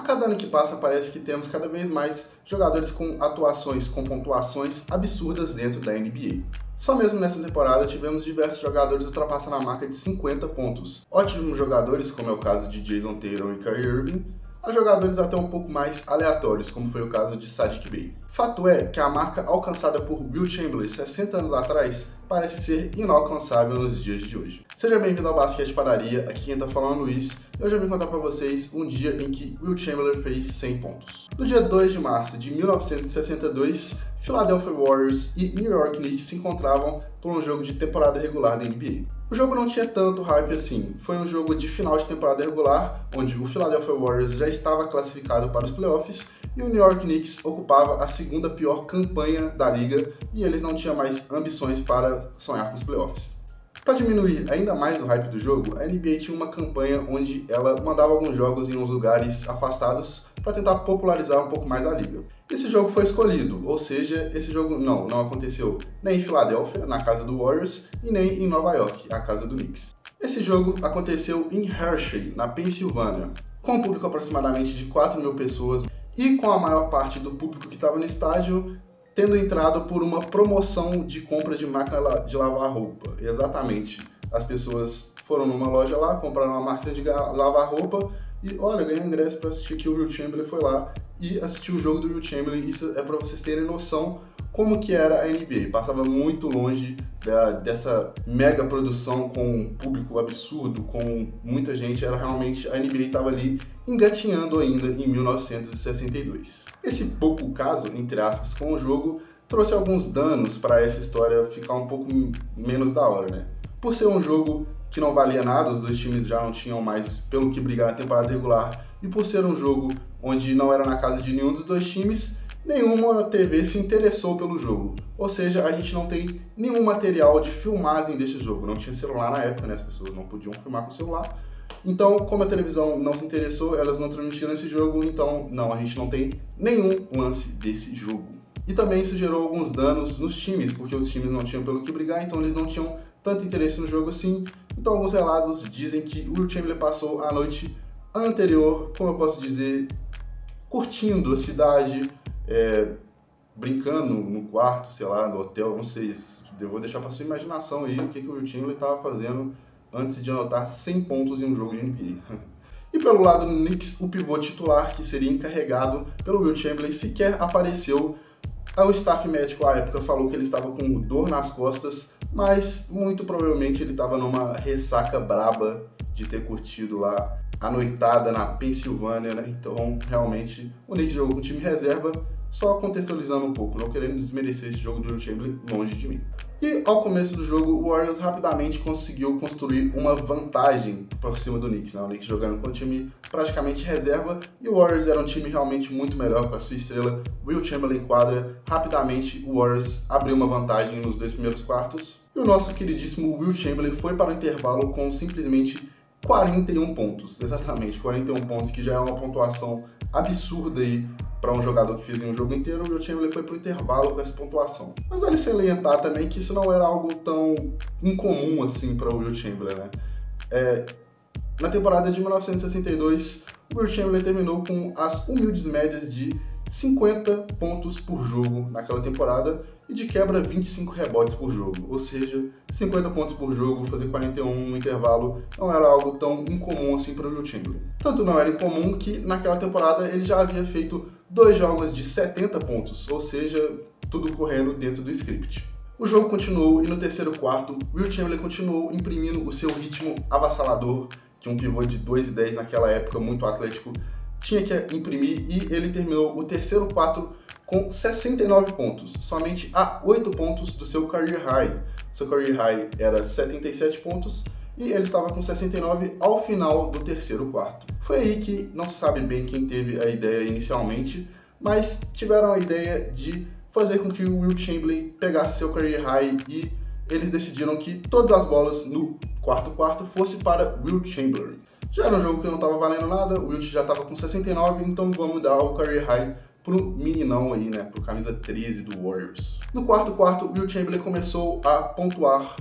cada ano que passa parece que temos cada vez mais jogadores com atuações com pontuações absurdas dentro da NBA. Só mesmo nessa temporada tivemos diversos jogadores ultrapassando a marca de 50 pontos. Ótimos jogadores, como é o caso de Jason Tatum e Kyrie Irving, a jogadores até um pouco mais aleatórios, como foi o caso de Saddiq Bey. Fato é que a marca alcançada por Wilt Chamberlain 60 anos atrás parece ser inalcançável nos dias de hoje. Seja bem-vindo ao Basquete Padaria, aqui quem tá falando é o Luiz. Eu já vim contar pra vocês um dia em que Wilt Chamberlain fez 100 pontos. No dia 2 de março de 1962, Philadelphia Warriors e New York Knicks se encontravam por um jogo de temporada regular da NBA. O jogo não tinha tanto hype assim, foi um jogo de final de temporada regular, onde o Philadelphia Warriors já estava classificado para os playoffs e o New York Knicks ocupava a segunda pior campanha da liga e eles não tinham mais ambições para sonhar com os playoffs. Para diminuir ainda mais o hype do jogo, a NBA tinha uma campanha onde ela mandava alguns jogos em uns lugares afastados para tentar popularizar um pouco mais a liga. Esse jogo foi escolhido, ou seja, esse jogo não aconteceu nem em Filadélfia, na casa do Warriors, e nem em Nova York, a casa do Knicks. Esse jogo aconteceu em Hershey, na Pensilvânia, com um público aproximadamente de 4.000 pessoas e com a maior parte do público que estava no estádio tendo entrado por uma promoção de compra de máquina de lavar roupa. Exatamente. As pessoas foram numa loja lá, compraram uma máquina de lavar roupa e, olha, ganhei um ingresso para assistir que o Wilt Chamberlain foi lá e assistiu o jogo do Wilt Chamberlain. Isso é para vocês terem noção como que era a NBA. Passava muito longe dessa mega produção com um público absurdo, com muita gente. Era realmente, a NBA estava ali engatinhando ainda em 1962. Esse pouco caso, entre aspas, com o jogo, trouxe alguns danos para essa história ficar um pouco menos da hora, né? Por ser um jogo que não valia nada, os dois times já não tinham mais pelo que brigar na temporada regular, e por ser um jogo onde não era na casa de nenhum dos dois times, nenhuma TV se interessou pelo jogo. Ou seja, a gente não tem nenhum material de filmagem deste jogo. Não tinha celular na época, né? As pessoas não podiam filmar com o celular. Então, como a televisão não se interessou, elas não transmitiram esse jogo, então a gente não tem nenhum lance desse jogo. E também isso gerou alguns danos nos times, porque os times não tinham pelo que brigar, então eles não tinham tanto interesse no jogo assim. Então alguns relatos dizem que o Wilt Chamberlain passou a noite anterior, como eu posso dizer, curtindo a cidade, brincando no quarto, sei lá, no hotel, não sei, eu vou deixar para sua imaginação aí o que o Wilt Chamberlain estava fazendo antes de anotar 100 pontos em um jogo de NBA. E pelo lado do Knicks, o pivô titular, que seria encarregado pelo Wilt Chamberlain, sequer apareceu. O staff médico à época falou que ele estava com dor nas costas, mas muito provavelmente ele estava numa ressaca braba de ter curtido lá a noitada na Pensilvânia, né? Então, realmente, o Knicks jogou com time reserva, só contextualizando um pouco, não querendo desmerecer esse jogo do Wilt Chamberlain longe de mim. E ao começo do jogo, o Warriors rapidamente conseguiu construir uma vantagem por cima do Knicks, né? O Knicks jogando com um time praticamente reserva e o Warriors era um time realmente muito melhor com a sua estrela Wilt Chamberlain em quadra. Rapidamente, o Warriors abriu uma vantagem nos 2 primeiros quartos e o nosso queridíssimo Wilt Chamberlain foi para o intervalo com simplesmente 41 pontos. Exatamente, 41 pontos, que já é uma pontuação absurda aí para um jogador que fez em um jogo inteiro. O Wilt Chamberlain foi para o intervalo com essa pontuação. Mas vale salientar também que isso não era algo tão incomum assim para o Wilt Chamberlain, né? Na temporada de 1962, o Wilt Chamberlain terminou com as humildes médias de 50 pontos por jogo naquela temporada e de quebra 25 rebotes por jogo, ou seja, 50 pontos por jogo, fazer 41 no intervalo não era algo tão incomum assim para o Wilt Chamberlain. Tanto não era incomum que naquela temporada ele já havia feito 2 jogos de 70 pontos, ou seja, tudo correndo dentro do script. O jogo continuou e no terceiro quarto, Wilt Chamberlain continuou imprimindo o seu ritmo avassalador, que um pivô de 2,10 naquela época, muito atlético, tinha que imprimir, e ele terminou o terceiro quarto com 69 pontos, somente a 8 pontos do seu career high. Seu career high era 77 pontos e ele estava com 69 ao final do terceiro quarto. Foi aí que não se sabe bem quem teve a ideia inicialmente, mas tiveram a ideia de fazer com que o Wilt Chamberlain pegasse seu career high e eles decidiram que todas as bolas no quarto quarto fosse para Wilt Chamberlain. Já era um jogo que não estava valendo nada, o Wilt já estava com 69, então vamos dar o career high pro meninão aí, né, pro camisa 13 do Warriors. No quarto quarto, o Wilt Chamberlain começou a pontuar,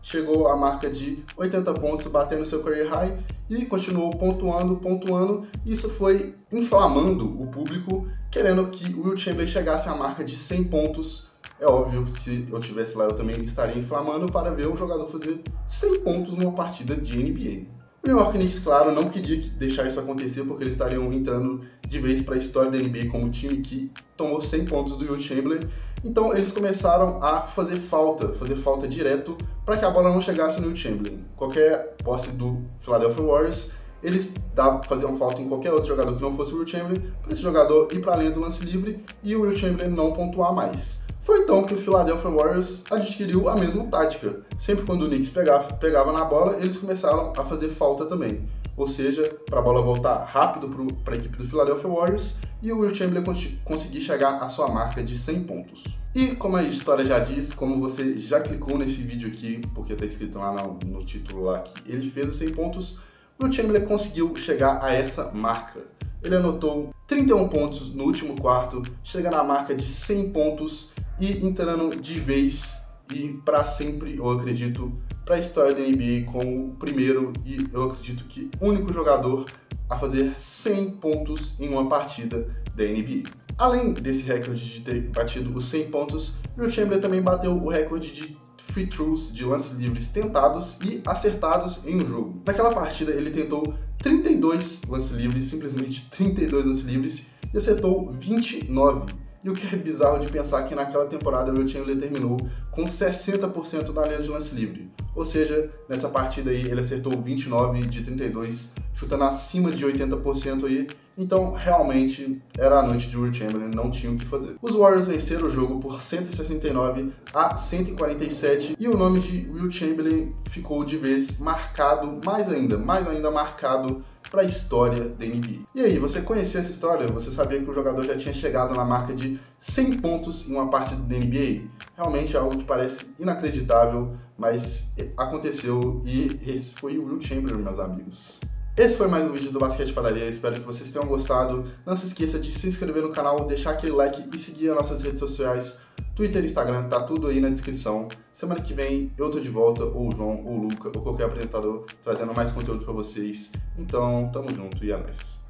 chegou à marca de 80 pontos, batendo seu career high e continuou pontuando. Isso foi inflamando o público, querendo que o Wilt Chamberlain chegasse à marca de 100 pontos. É óbvio, se eu estivesse lá eu também estaria inflamando para ver um jogador fazer 100 pontos numa partida de NBA. O New York Knicks, claro, não queria deixar isso acontecer porque eles estariam entrando de vez para a história da NBA como o time que tomou 100 pontos do Wilt Chamberlain. Então eles começaram a fazer falta direto para que a bola não chegasse no Wilt Chamberlain. Qualquer posse do Philadelphia Warriors, eles faziam falta em qualquer outro jogador que não fosse o Wilt Chamberlain, para esse jogador ir para além do lance livre e o Wilt Chamberlain não pontuar mais. Foi então que o Philadelphia Warriors adquiriu a mesma tática. Sempre quando o Knicks pegava na bola, eles começaram a fazer falta também. Ou seja, para a bola voltar rápido para a equipe do Philadelphia Warriors e o Wilt Chamberlain conseguir chegar à sua marca de 100 pontos. E como a história já diz, como você já clicou nesse vídeo aqui, porque está escrito lá no título lá que ele fez os 100 pontos, o Wilt Chamberlain conseguiu chegar a essa marca. Ele anotou 31 pontos no último quarto, chegando à marca de 100 pontos e entrando de vez e para sempre, eu acredito, para a história da NBA como o primeiro e eu acredito que único jogador a fazer 100 pontos em uma partida da NBA. Além desse recorde de ter batido os 100 pontos, o Wilt Chamberlain também bateu o recorde de free throws, de lances livres tentados e acertados em um jogo. Naquela partida ele tentou 32 lances livres, simplesmente 32 lances livres, e acertou 29. E o que é bizarro de pensar que naquela temporada o Wilt Chamberlain terminou com 60% da linha de lance livre. Ou seja, nessa partida aí ele acertou 29 de 32, chutando acima de 80% aí. Então realmente era a noite de Wilt Chamberlain, não tinha o que fazer. Os Warriors venceram o jogo por 169 a 147 e o nome de Wilt Chamberlain ficou de vez marcado, mais ainda marcado para a história da NBA. E aí, você conhecia essa história? Você sabia que o jogador já tinha chegado na marca de 100 pontos em uma partida da NBA? Realmente é algo que parece inacreditável, mas aconteceu e esse foi o Wilt Chamberlain, meus amigos. Esse foi mais um vídeo do Basquete Padaria, espero que vocês tenham gostado. Não se esqueça de se inscrever no canal, deixar aquele like e seguir as nossas redes sociais, Twitter e Instagram, tá tudo aí na descrição. Semana que vem eu tô de volta, ou o João, ou o Luca, ou qualquer apresentador, trazendo mais conteúdo pra vocês. Então, tamo junto e é nóis.